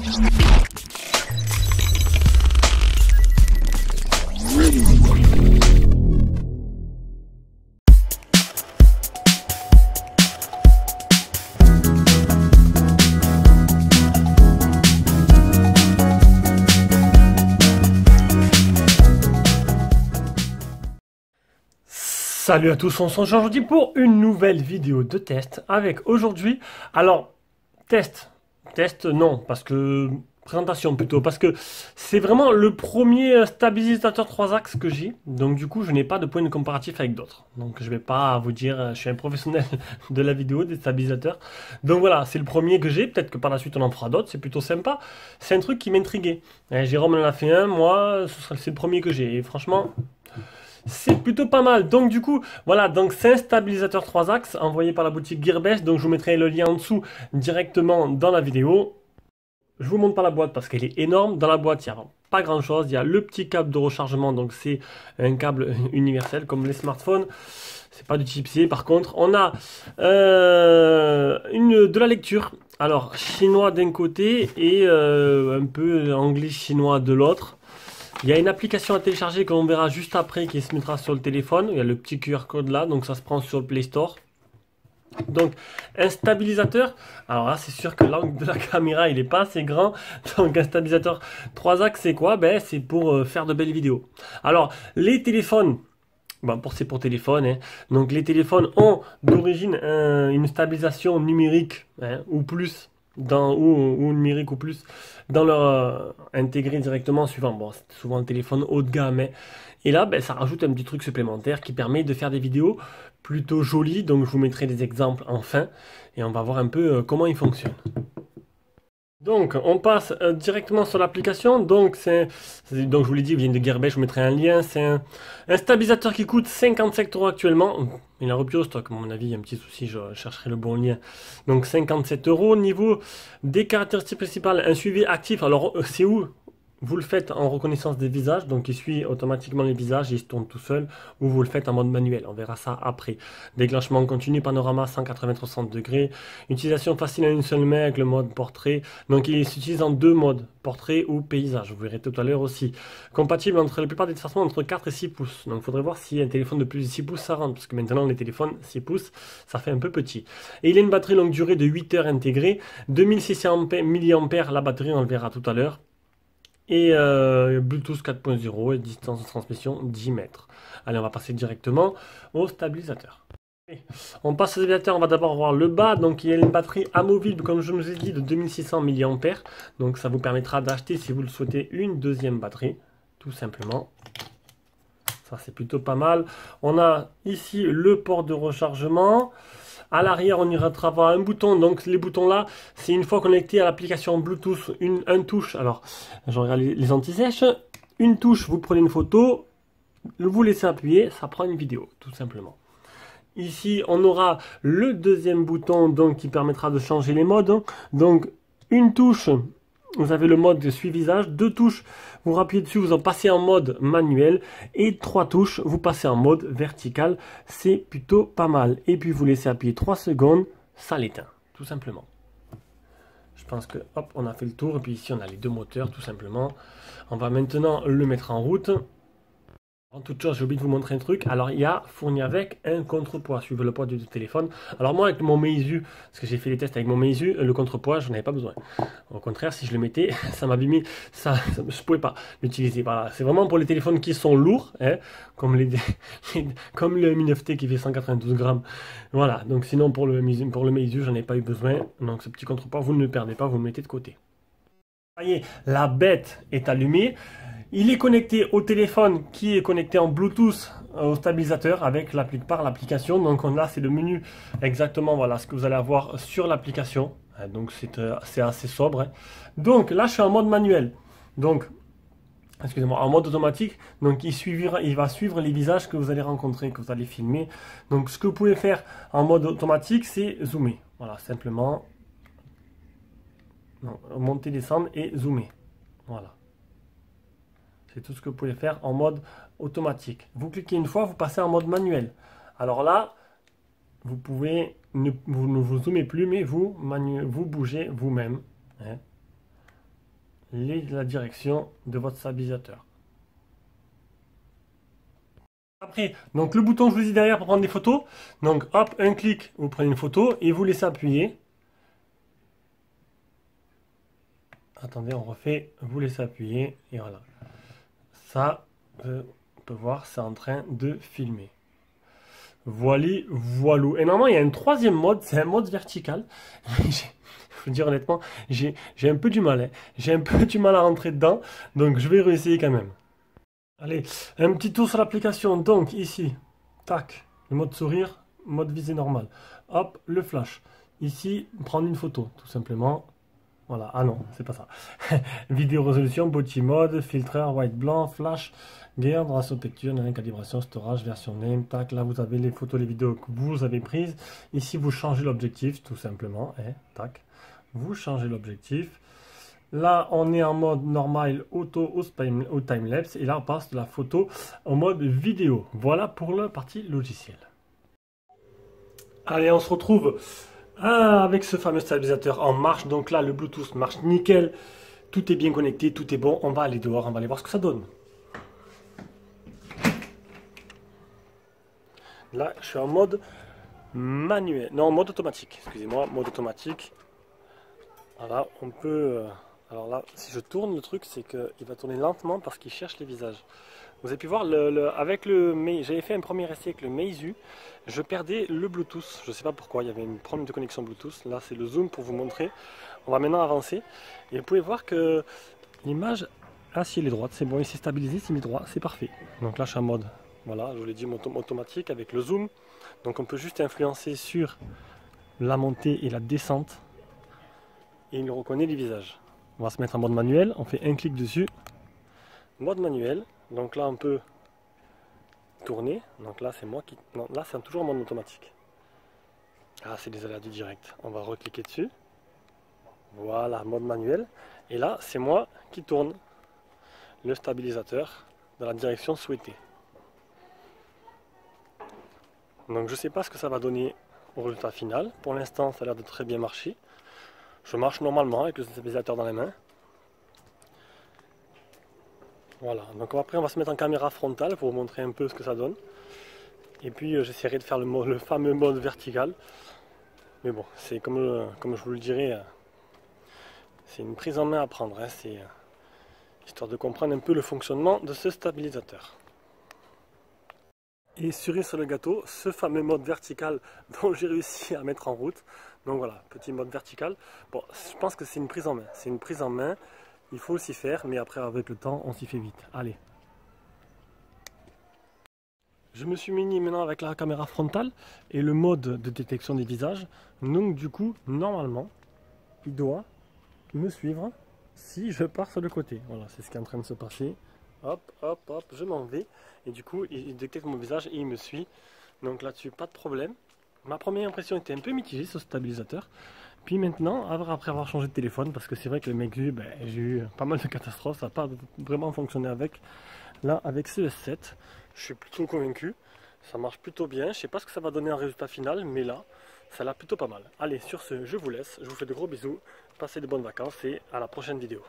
Salut à tous, on se rejoint aujourd'hui pour une nouvelle vidéo de test avec aujourd'hui, alors test non, parce que présentation plutôt, parce que c'est vraiment le premier stabilisateur 3 axes que j'ai, donc du coup je n'ai pas de point de comparatif avec d'autres, donc je vais pas vous dire, je suis un professionnel de la vidéo, des stabilisateurs, donc voilà, c'est le premier que j'ai, peut-être que par la suite on en fera d'autres, c'est plutôt sympa, c'est un truc qui m'intriguait, Jérôme en a fait un, moi c'est le premier que j'ai, et franchement... c'est plutôt pas mal. Donc du coup, voilà, donc c'est un stabilisateur 3 axes envoyé par la boutique Gearbest. Donc je vous mettrai le lien en dessous directement dans la vidéo. Je vous montre pas la boîte parce qu'elle est énorme. Dans la boîte, il n'y a pas grand chose. Il y a le petit câble de rechargement. Donc c'est un câble universel comme les smartphones. C'est pas du type C. Par contre, on a de la lecture. Alors chinois d'un côté et un peu anglais-chinois de l'autre. Il y a une application à télécharger que l'on verra juste après qui se mettra sur le téléphone. Il y a le petit QR code là, donc ça se prend sur le Play Store. Donc un stabilisateur, alors là c'est sûr que l'angle de la caméra il n'est pas assez grand. Donc un stabilisateur 3 axes c'est quoi? Ben, c'est pour faire de belles vidéos. Alors les téléphones, bon, c'est pour téléphone, hein. Donc les téléphones ont d'origine une stabilisation numérique ou plus. Ou numérique ou plus dans leur intégré directement suivant. Bon, c'est souvent le téléphone haut de gamme, mais et là, ben, ça rajoute un petit truc supplémentaire qui permet de faire des vidéos plutôt jolies. Donc, je vous mettrai des exemples en fin et on va voir un peu comment ils fonctionnent. Donc, on passe directement sur l'application. Donc, donc, je vous l'ai dit, il vient de Gearbest, je vous mettrai un lien. C'est un stabilisateur qui coûte 57 € actuellement. Il a repris au stock, à mon avis, il y a un petit souci, je chercherai le bon lien. Donc, 57 €. Niveau des caractéristiques principales, un suivi actif. Alors, c'est où? Vous le faites en reconnaissance des visages, donc il suit automatiquement les visages, il se tourne tout seul, ou vous le faites en mode manuel, on verra ça après. Déclenchement continu, panorama 180-360 degrés, utilisation facile à une seule main avec le mode portrait, donc il s'utilise en deux modes, portrait ou paysage, vous verrez tout à l'heure aussi. Compatible entre la plupart des smartphones entre 4 et 6 pouces, donc il faudrait voir si un téléphone de plus de 6 pouces ça rentre, parce que maintenant les téléphones 6 pouces, ça fait un peu petit. Et il a une batterie longue durée de 8 heures intégrée, 2600 mAh la batterie, on le verra tout à l'heure. Et Bluetooth 4.0 et distance de transmission 10 mètres. Allez, on va passer directement au stabilisateur. On passe au stabilisateur, on va d'abord voir le bas. Donc il y a une batterie amovible, comme je vous ai dit, de 2600 mAh. Donc ça vous permettra d'acheter, si vous le souhaitez, une deuxième batterie, tout simplement. Ça c'est plutôt pas mal. On a ici le port de rechargement. À l'arrière, on ira travailler un bouton. Donc, les boutons là, c'est une fois connecté à l'application Bluetooth, un touche. Alors, je regarde les anti-sèches. Une touche, vous prenez une photo, vous laissez appuyer, ça prend une vidéo, tout simplement. Ici, on aura le deuxième bouton donc qui permettra de changer les modes. Donc, une touche. Vous avez le mode suivi visage, deux touches, vous appuyez dessus, vous en passez en mode manuel, et trois touches, vous passez en mode vertical, c'est plutôt pas mal. Et puis vous laissez appuyer 3 secondes, ça l'éteint, tout simplement. Je pense que, hop, on a fait le tour, et puis ici on a les deux moteurs, tout simplement. On va maintenant le mettre en route. En toute chose, j'ai oublié de vous montrer un truc. Alors, il y a fourni avec un contrepoids, suivant le poids du téléphone. Alors moi, avec mon Meizu, parce que j'ai fait les tests avec mon Meizu, le contrepoids, je n'en avais pas besoin. Au contraire, si je le mettais, ça m'abîmait, je ne pouvais pas l'utiliser. Voilà. C'est vraiment pour les téléphones qui sont lourds, hein, comme comme le Mi 9T qui fait 192 grammes. Voilà, donc sinon pour le Meizu, j'en ai pas eu besoin. Donc ce petit contrepoids, vous ne le perdez pas, vous le mettez de côté. Vous voyez, la bête est allumée. Il est connecté au téléphone qui est connecté en Bluetooth au stabilisateur avec l'application. Donc là, c'est le menu exactement, voilà ce que vous allez avoir sur l'application. Donc c'est assez sobre. Hein. Donc là, je suis en mode manuel. Donc, excusez-moi, en mode automatique. Donc il va suivre les visages que vous allez rencontrer, que vous allez filmer. Donc ce que vous pouvez faire en mode automatique, c'est zoomer. Voilà, simplement. Donc, monter, descendre et zoomer. Voilà. C'est tout ce que vous pouvez faire en mode automatique. Vous cliquez une fois, vous passez en mode manuel. Alors là, vous pouvez, vous ne vous zoomez plus, mais vous bougez vous-même. Hein. la direction de votre stabilisateur. Après, donc le bouton, je vous dis derrière pour prendre des photos. Donc hop, un clic, vous prenez une photo et vous laissez appuyer. Attendez, on refait, vous laissez appuyer et voilà. Ça, on peut voir, c'est en train de filmer. Voilà, voilou. Et normalement, il y a un troisième mode, c'est un mode vertical. Je vous dire honnêtement, j'ai un peu du mal. Hein. J'ai un peu du mal à rentrer dedans, donc je vais réessayer quand même. Allez, un petit tour sur l'application. Donc ici, tac, le mode sourire, mode visée normal. Hop, le flash. Ici, prendre une photo, tout simplement. Voilà, ah non, c'est pas ça. Vidéo résolution, body mode, filtreur, white blanc, flash, gear, ratio texture, calibration, storage, version name, tac, là vous avez les photos, les vidéos que vous avez prises. Ici vous changez l'objectif, tout simplement, tac, vous changez l'objectif. Là on est en mode normal, auto au time-lapse, et là on passe de la photo en mode vidéo. Voilà pour la partie logiciel. Allez, on se retrouve avec ce fameux stabilisateur en marche. Donc là, le Bluetooth marche nickel. Tout est bien connecté, tout est bon. On va aller dehors, on va aller voir ce que ça donne. Là, je suis en mode manuel. Non, mode automatique. Excusez-moi, mode automatique. Voilà, on peut... alors là, si je tourne, le truc, c'est qu'il va tourner lentement parce qu'il cherche les visages. Vous avez pu voir, avec j'avais fait un premier essai avec le Meizu, je perdais le Bluetooth. Je ne sais pas pourquoi, il y avait un problème de connexion Bluetooth. Là, c'est le zoom pour vous montrer. On va maintenant avancer. Et vous pouvez voir que l'image, si elle est droite, c'est bon, il s'est stabilisé, il s'est mis droit, c'est parfait. Donc là, je suis en mode, voilà, je vous l'ai dit, automatique avec le zoom. Donc on peut juste influencer sur la montée et la descente. Et il reconnaît les visages. On va se mettre en mode manuel, on fait un clic dessus. Mode manuel. Donc là on peut tourner, donc là c'est moi qui... Non, là c'est toujours en mode automatique. Ah, c'est des aléas du direct. On va recliquer dessus. Voilà, mode manuel. Et là c'est moi qui tourne le stabilisateur dans la direction souhaitée. Donc je ne sais pas ce que ça va donner au résultat final. Pour l'instant ça a l'air de très bien marcher. Je marche normalement avec le stabilisateur dans les mains. Voilà, donc après on va se mettre en caméra frontale pour vous montrer un peu ce que ça donne. Et puis j'essaierai de faire le fameux mode vertical. Mais bon, c'est comme je vous le dirai, c'est une prise en main à prendre. Hein, c'est histoire de comprendre un peu le fonctionnement de ce stabilisateur. Et cerise sur le gâteau, ce fameux mode vertical dont j'ai réussi à mettre en route. Donc voilà, petit mode vertical. Bon, je pense que c'est une prise en main. C'est une prise en main. Il faut s'y faire, mais après avec le temps, on s'y fait vite. Allez. Je me suis muni maintenant avec la caméra frontale et le mode de détection des visages. Donc du coup, normalement, il doit me suivre si je pars sur le côté. Voilà, c'est ce qui est en train de se passer. Hop, hop, hop, je m'en vais. Et du coup, il détecte mon visage et il me suit. Donc là-dessus, pas de problème. Ma première impression était un peu mitigée sur ce stabilisateur. Puis maintenant, après avoir changé de téléphone, parce que c'est vrai que le Meizu, j'ai eu pas mal de catastrophes, ça n'a pas vraiment fonctionné avec. Là, avec ce S7, je suis plutôt convaincu. Ça marche plutôt bien. Je ne sais pas ce que ça va donner en résultat final, mais là, ça a l'air plutôt pas mal. Allez, sur ce, je vous laisse. Je vous fais de gros bisous. Passez de bonnes vacances et à la prochaine vidéo.